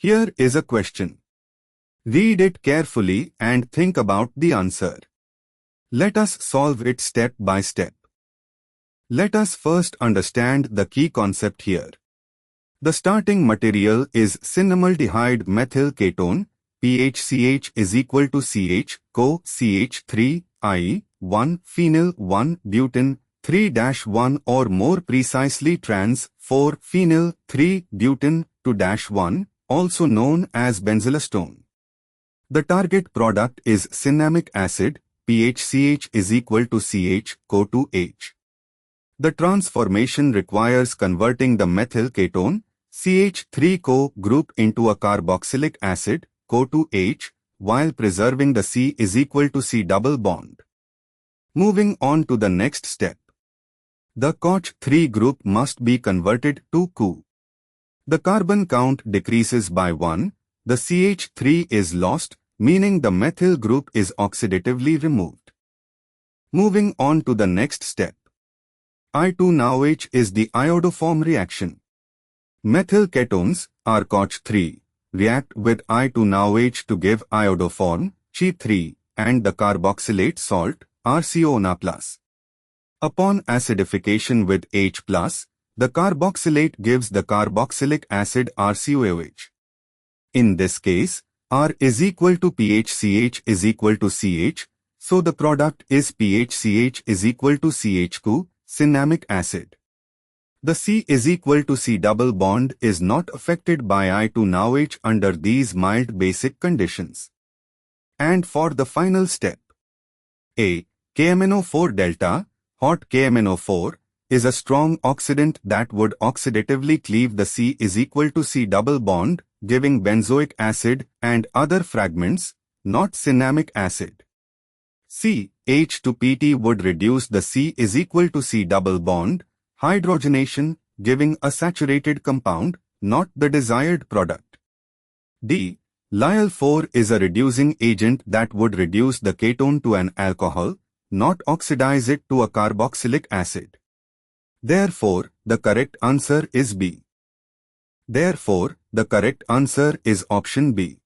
Here is a question. Read it carefully and think about the answer. Let us solve it step by step. Let us first understand the key concept here. The starting material is cinnamaldehyde methyl ketone, PHCH is equal to CH, CH3, I, 1, phenyl 1, butane, 3-1 or more precisely trans, 4, phenyl, 3, butane, 2-1, also known as benzylacetone. The target product is cinnamic acid, PHCH is equal to CH, CO2H. The transformation requires converting the methyl ketone, CH3CO group into a carboxylic acid, CO2H, while preserving the C is equal to C double bond. Moving on to the next step. The COH3 group must be converted to CO. The carbon count decreases by 1, the CH3 is lost, meaning the methyl group is oxidatively removed. Moving on to the next step. I2NOH is the iodoform reaction. Methyl ketones, COH3, react with I2NOH to give iodoform, Chi3, and the carboxylate salt, RCO-Na+. Upon acidification with H+, the carboxylate gives the carboxylic acid RCOH. In this case, R is equal to PHCH is equal to CH, so the product is PHCH is equal to CH2, cinnamic acid. The C is equal to C double bond is not affected by I2NOH under these mild basic conditions. And for the final step, A. KMNO4 delta, hot KMNO4, is a strong oxidant that would oxidatively cleave the C is equal to C double bond, giving benzoic acid and other fragments, not cinnamic acid. C, H to PT would reduce the C is equal to C double bond, hydrogenation, giving a saturated compound, not the desired product. D, Lyl4 is a reducing agent that would reduce the ketone to an alcohol, not oxidize it to a carboxylic acid. Therefore, the correct answer is B. Therefore, the correct answer is option B.